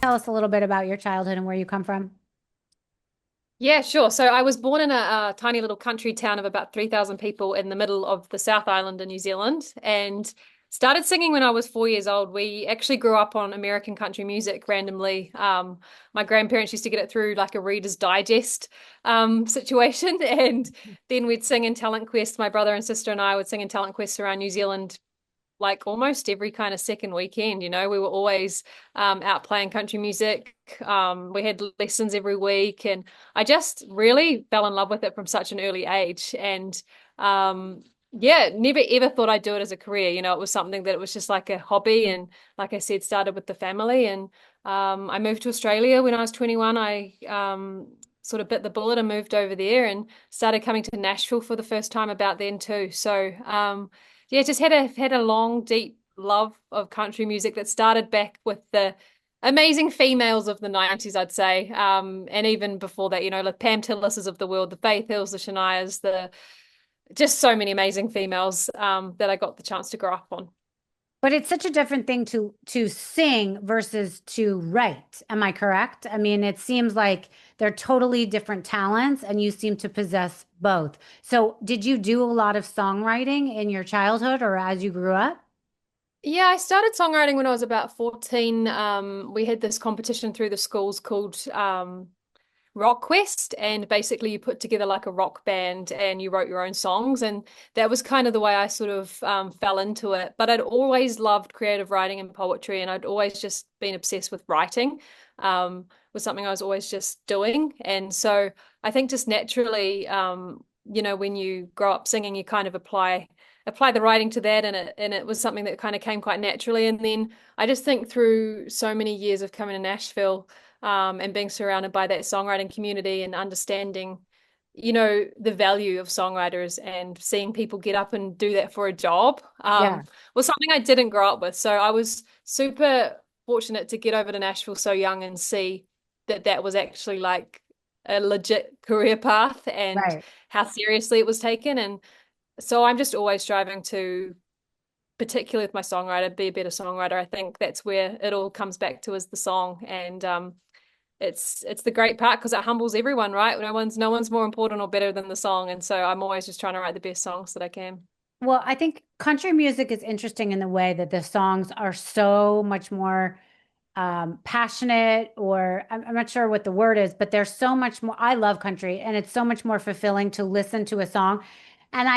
tell us a little bit about your childhood and where you come from? Yeah, sure. So I was born in a tiny little country town of about 3,000 people in the middle of the South Island in New Zealand and started singing when I was 4 years old. We actually grew up on American country music randomly. My grandparents used to get it through like a Reader's Digest situation. And then we'd sing in Talent Quest. My brother and sister and I would sing in Talent Quest around New Zealand like almost every kind of second weekend. We were always out playing country music. We had lessons every week, and I just really fell in love with it from such an early age. And yeah, never ever thought I'd do it as a career. It was something that it was just like a hobby, and like I said, started with the family. And I moved to Australia when I was 21. I sort of bit the bullet and moved over there and started coming to Nashville for the first time about then too. So yeah, just had a long, deep love of country music that started back with the amazing females of the 90s, I'd say. And even before that, like Pam Tillis's of the world, the Faith Hills, the Shanias, the just so many amazing females that I got the chance to grow up on. But it's such a different thing to sing versus to write. Am I correct? I mean, it seems like they're totally different talents and you seem to possess both. So, did you do a lot of songwriting in your childhood or as you grew up? Yeah, I started songwriting when I was about 14. We had this competition through the schools called Rock Quest, and basically you put together like a rock band and you wrote your own songs, and that was kind of the way I sort of fell into it. But I'd always loved creative writing and poetry, and I'd always just been obsessed with writing. Was something I was always just doing, and so I think just naturally, when you grow up singing, you kind of apply the writing to that, and it was something that kind of came quite naturally. And then I just think through so many years of coming to Nashville and being surrounded by that songwriting community and understanding, the value of songwriters and seeing people get up and do that for a job Yeah. was something I didn't grow up with. So I was super fortunate to get over to Nashville so young and see that that was actually like a legit career path and Right. how seriously it was taken. And so I'm just always striving to, particularly with my songwriter, be a better songwriter. I think that's where it all comes back to is the song. And it's the great part because it humbles everyone, right? No one's more important or better than the song. And so I'm always just trying to write the best songs that I can. Well, I think country music is interesting in the way that the songs are so much more passionate, or I'm not sure what the word is, but there's so much more. I love country, and it's so much more fulfilling to listen to a song. And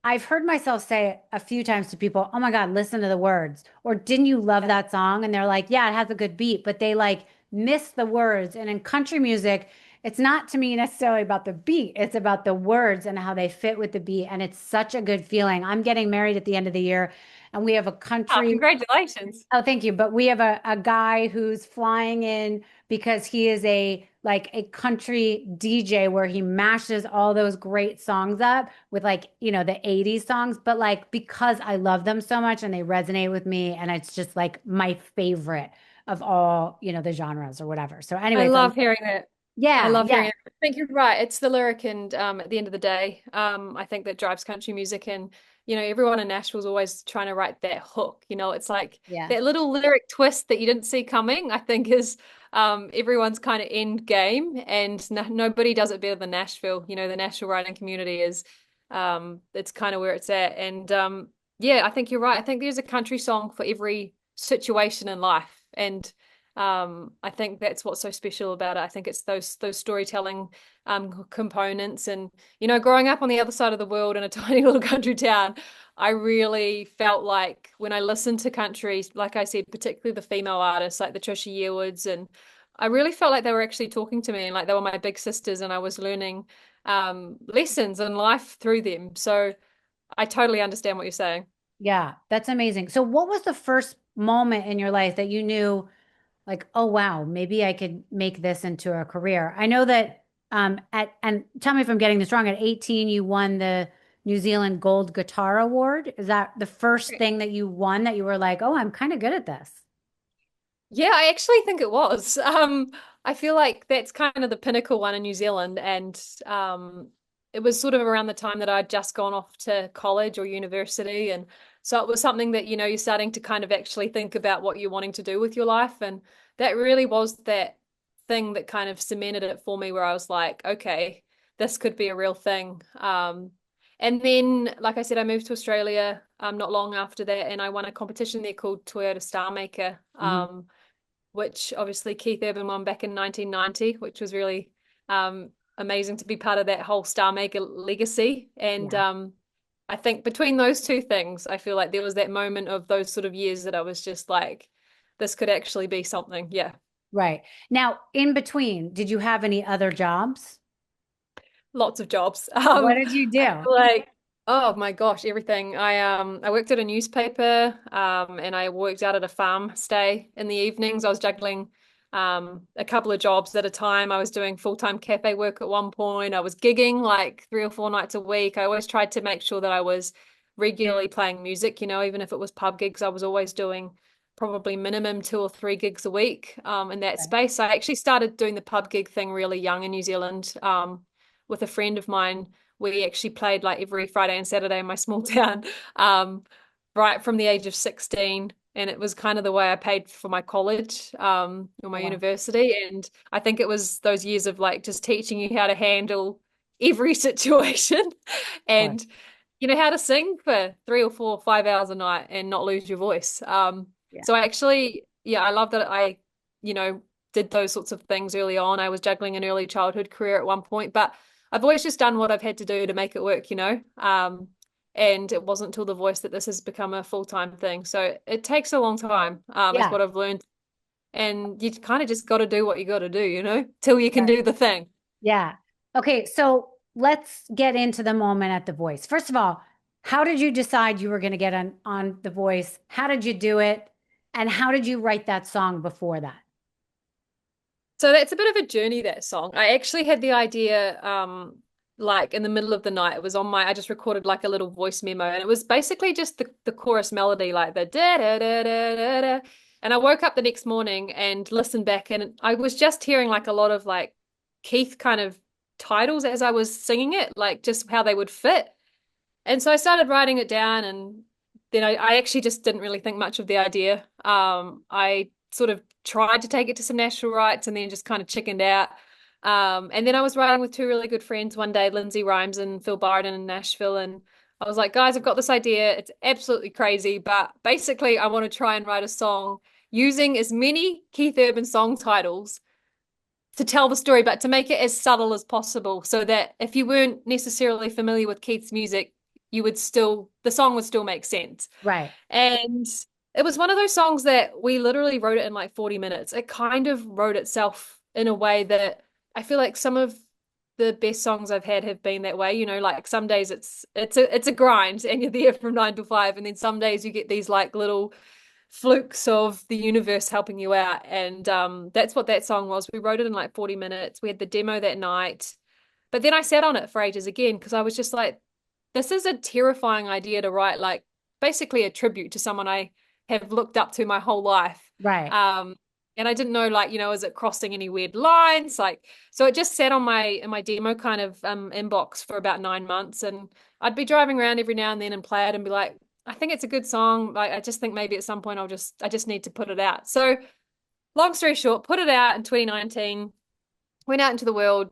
I've heard myself say a few times to people, "Oh my God, listen to the words," or "Didn't you love that song?" And they're like, "Yeah, it has a good beat," but they like miss the words. And in country music, it's not to me necessarily about the beat. It's about the words and how they fit with the beat. And it's such a good feeling. I'm getting married at the end of the year, and we have a Oh, country. congratulations. Oh, thank you. But we have a guy who's flying in because he is a country DJ where he mashes all those great songs up with like, the 80s songs. But like because I love them so much and they resonate with me, and it's just like my favorite of all, the genres or whatever. So, I anyways, love hearing that. I yeah, love yeah. hearing it. I think you're right. It's the lyric, and at the end of the day, I think that drives country music. And everyone in Nashville's always trying to write that hook. It's like Yeah. that little lyric twist that you didn't see coming. I think is everyone's kind of end game, and nobody does it better than Nashville. The Nashville writing community is, it's kind of where it's at. And yeah, I think you're right. I think there's a country song for every situation in life, and I think that's what's so special about it. I think it's those storytelling components, and growing up on the other side of the world in a tiny little country town, I really felt like when I listened to country, like I said, particularly the female artists like the Trisha Yearwoods, and I really felt like they were actually talking to me and like they were my big sisters, and I was learning lessons in life through them. So I totally understand what you're saying. Yeah, that's amazing. So what was the first moment in your life that you knew like, oh wow, maybe I could make this into a career? I know that at and tell me if I'm getting this wrong, at 18 you won the New Zealand Gold Guitar Award. Is that the first thing that you won that you were like, "Oh, I'm kind of good at this?" Yeah, I actually think it was. I feel like that's kind of the pinnacle one in New Zealand, and it was sort of around the time that I'd just gone off to college or university, and So it was something that, you're starting to kind of actually think about what you're wanting to do with your life. And that really was that thing that kind of cemented it for me, where I was like, okay, this could be a real thing. And then, like I said, I moved to Australia not long after that, and I won a competition there called Toyota Star Maker, Mhm. which obviously Keith Urban won back in 1990, which was really amazing to be part of that whole Star Maker legacy. And Yeah. I think between those two things, I feel like there was that moment of those sort of years that I was just like, this could actually be something. Yeah. Right. Now, in between, did you have any other jobs? Lots of jobs. What did you I do? feel like, oh my gosh, everything. I worked at a newspaper, and I worked out at a farm stay in the evenings. I was juggling a couple of jobs at a time. I was doing full-time cafe work at one point. I was gigging like 3 or 4 nights a week. I always tried to make sure that I was regularly playing music, even if it was pub gigs, I was always doing probably minimum 2 or 3 gigs a week in that Okay. space. I actually started doing the pub gig thing really young in New Zealand. With a friend of mine. We actually played like every Friday and Saturday in my small town, right from the age of 16. And it was kind of the way I paid for my college, or Oh, my wow. university. And I think it was those years of like just teaching you how to handle every situation Of course. and how to sing for 3 or 4 or 5 hours a night and not lose your voice. Yeah. So I actually, yeah, I love that I, you know, did those sorts of things early on. I was juggling an early childhood career at one point, but I've always just done what I've had to do to make it work. And it wasn't until The Voice that this has become a full-time thing. So it takes a long time, is Yeah. what I've learned. And you kind of just got to do what you got to do, till you can Right. do the thing. Yeah. Okay. So let's get into the moment at The Voice. First of all, how did you decide you were going to get on The Voice? How did you do it? And how did you write that song before that? So that's a bit of a journey, that song. I actually had the idea like in the middle of the night. It was I just recorded like a little voice memo, and it was basically just the chorus melody, like the da da da da da da. And I woke up the next morning and listened back, and I was just hearing like a lot of like Keith kind of titles as I was singing it, like just how they would fit. And so I started writing it down, and then I actually just didn't really think much of the idea. I sort of tried to take it to some national rights and then just kind of chickened out. And then I was writing with two really good friends one day, Lindsay Rhymes and Phil Barden in Nashville. And I was like, guys, I've got this idea. It's absolutely crazy, but basically, I want to try and write a song using as many Keith Urban song titles to tell the story, but to make it as subtle as possible so that if you weren't necessarily familiar with Keith's music, the song would still make sense. Right. And it was one of those songs that we literally wrote it in like 40 minutes. It kind of wrote itself in a way that I feel like some of the best songs I've had have been that way. Like some days it's a grind and you're there from 9 to 5, and then some days you get these like little flukes of the universe helping you out. And that's what that song was. We wrote it in like 40 minutes. We had the demo that night. But then I sat on it for ages again because I was just like, this is a terrifying idea to write, like basically a tribute to someone I have looked up to my whole life. Right. Um, and I didn't know, like, is it crossing any weird lines? Like, so it just sat on my demo kind of inbox for about 9 months, and I'd be driving around every now and then and play it and be like, I think it's a good song. Like, I just think maybe at some point I just need to put it out. So, long story short, put it out in 2019, went out into the world,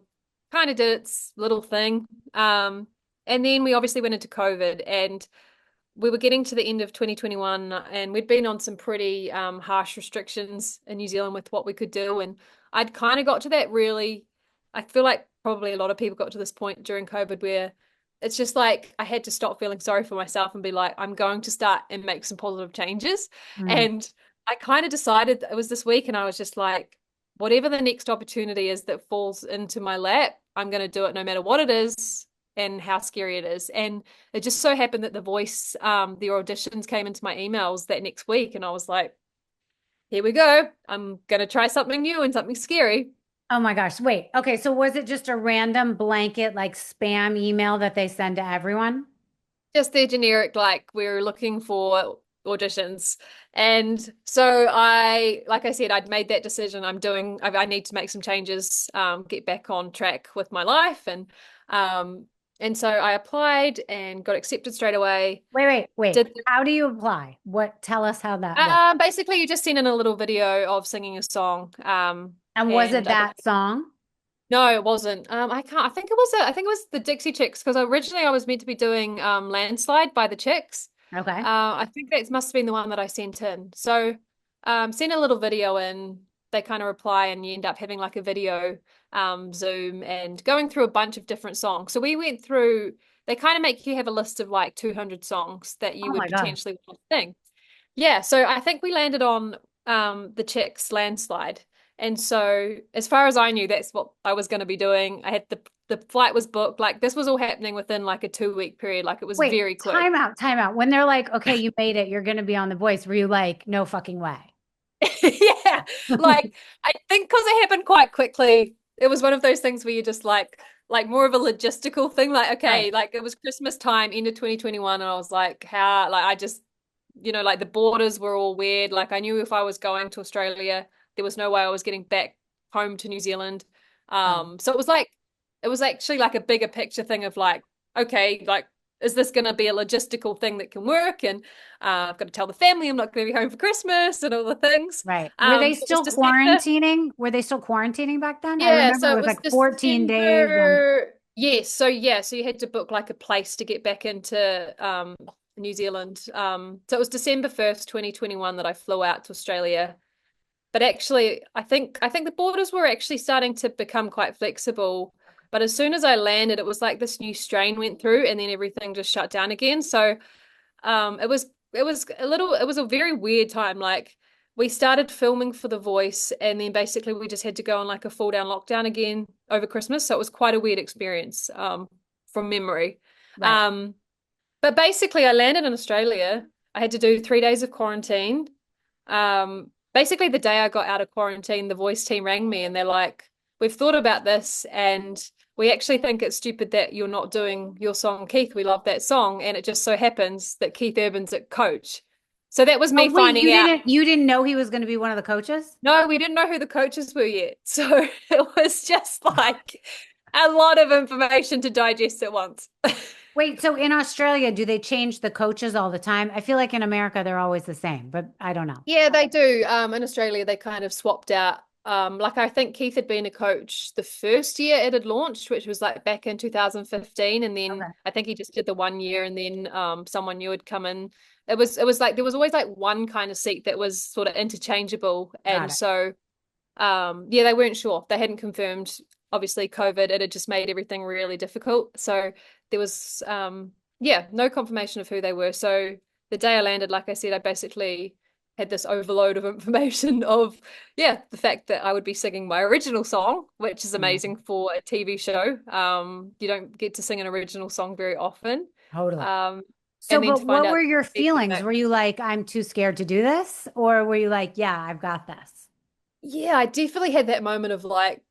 kind of did its little thing. And then we obviously went into COVID, and we were getting to the end of 2021, and we'd been on some pretty harsh restrictions in New Zealand with what we could do. And I'd kind of got to that really, I feel like probably a lot of people got to this point during COVID where it's just like I had to stop feeling sorry for myself and be like, I'm going to start and make some positive changes. Mm. And I kind of decided it was this week, and I was just like, whatever the next opportunity is that falls into my lap, I'm going to do it no matter what it is and how scary it is. And it just so happened that the auditions came into my emails that next week. And I was like, here we go. I'm going to try something new and something scary. Oh my gosh. Wait. Okay. So was it just a random blanket like spam email that they send to everyone? Just their generic, like, we're looking for auditions. And so like I said, I'd made that decision. I need to make some changes, get back on track with my life. And And so I applied and got accepted straight away. Wait. Did How do you apply? Tell us how that works. basically you just send in a little video of singing a song. And was it And I that song? No, it wasn't. I can't. I think it was the Dixie Chicks because originally I was meant to be doing Landslide by the Chicks. Okay. I think that must have been the one that I sent in. So send a little video in. They kind of reply, and you end up having like a video Zoom and going through a bunch of different songs. So we went through. They kind of make you have a list of like 200 songs that you Oh would my God. potentially want to sing. Yeah, so I think we landed on the Czechs landslide. And so as far as I knew, that's what I was going to be doing. I had the flight was booked. Like this was all happening within like a 2 week period. Like it was Wait, very quick. time out. When they're like, okay, you made it, you're going to be on The Voice, were you like, no fucking way? Yeah. Like I think because it happened quite quickly, it was one of those things where you just like more of a logistical thing. Like, okay, Right. like it was Christmas time, end of 2021, and I was like, how like I just like the borders were all weird. Like I knew if I was going to Australia, there was no way I was getting back home to New Zealand. Oh, So it was actually like a bigger picture thing of like, okay, like is this going to be a logistical thing that can work? And I've got to tell the family I'm not going to be home for Christmas and all the things. right. Were they So it was still December. quarantining? Were they still quarantining back then? I Yeah, remember so it it was was like 14 days and December. Yes, so you had to book like a place to get back into New Zealand. So it was December 1st, 2021 that I flew out to Australia. But actually, I think the borders were actually starting to become quite flexible. But as soon as I landed, it was like this new strain went through and then everything just shut down again. So it was a very weird time. Like we started filming for The Voice and then basically we just had to go on like a full down lockdown again over Christmas. So it was quite a weird experience from memory. right. Um but basically I landed in Australia. I had to do 3 days of quarantine. Basically the day I got out of quarantine, the Voice team rang me and they're like, we've thought about this and we actually think it's stupid that you're not doing your song, Keith. We love that song. And it just so happens that Keith Urban's at coach. So that was me Oh, wait, finding out. you didn't know he was going to be one of the coaches? No, we didn't know who the coaches were yet. So it was just like a lot of information to digest at once. Wait, so in Australia, do they change the coaches all the time? I feel like in America they're always the same, but I don't know. Yeah, they do. In Australia, they kind of swapped out. Like I think Keith had been a coach the first year it had launched, which was like back in 2015, and then Okay. I think he just did the 1 year, and then someone new had come in. It was like there was always like one kind of seat that was sort of interchangeable, Got and it. so yeah, they weren't sure. They hadn't confirmed. Obviously, COVID it had just made everything really difficult. So there was yeah, no confirmation of who they were. So the day I landed, like I said, I basically had this overload of information of yeah, the fact that I would be singing my original song, which is Amazing. amazing for a TV show. You don't get to sing an original song very often. Totally. Um, So, and then to but find what out were your feelings? feedback. Were you like, I'm too scared to do this? Or were you like, yeah, I've got this? Yeah, I definitely had that moment of like,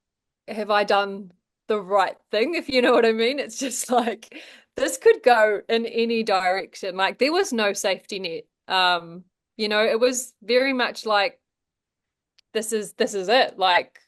have I done the right thing? If you know what I mean. It's just like this could go in any direction. Like there was no safety net. It was very much like this is it. Like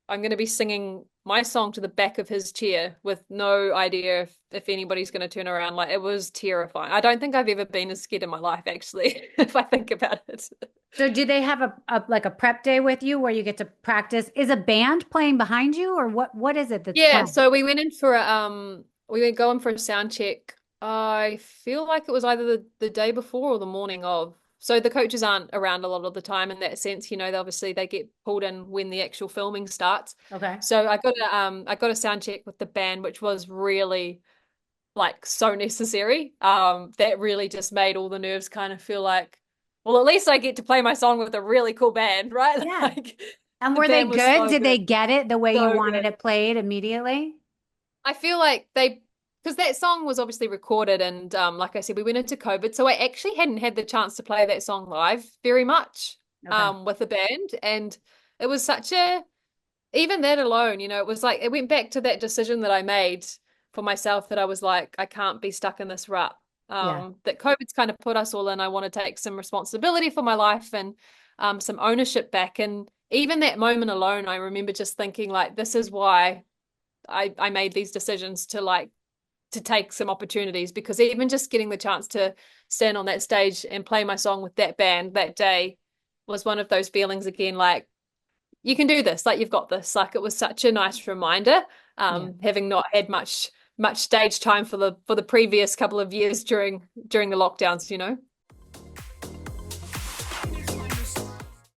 I'm gonna be singing my song to the back of his chair with no idea if anybody's gonna turn around. Like it was terrifying. I don't think I've ever been as scared in my life, actually, if I think about it. So, do they have a like a prep day with you where you get to practice? Is a band playing behind you, or what is it that's Yeah, playing? so we went in for we were going for a sound check. I feel like it was either the day before or the morning of. So the coaches aren't around a lot of the time in that sense, they obviously they get pulled in when the actual filming starts. Okay. So I got a sound check with the band, which was really like so necessary. That really just made all the nerves kind of feel like, well, at least I get to play my song with a really cool band, right? Yeah. Like And the were they band was good? so Did they good, get it the way you so wanted good. it played immediately? I feel like because that song was obviously recorded and like I said, we went into COVID. So I actually hadn't had the chance to play that song live very much Okay. with the band. And it was even that alone, it was like, it went back to that decision that I made for myself that I was like, I can't be stuck in this rut. Yeah. That COVID's kind of put us all in. I want to take some responsibility for my life and some ownership back. And even that moment alone, I remember just thinking like, this is why I made these decisions to like to take some opportunities, because even just getting the chance to stand on that stage and play my song with that band that day was one of those feelings again, like you can do this, like you've got this. Like it was such a nice reminder, Yeah. having not had much stage time for the previous couple of years during the lockdowns,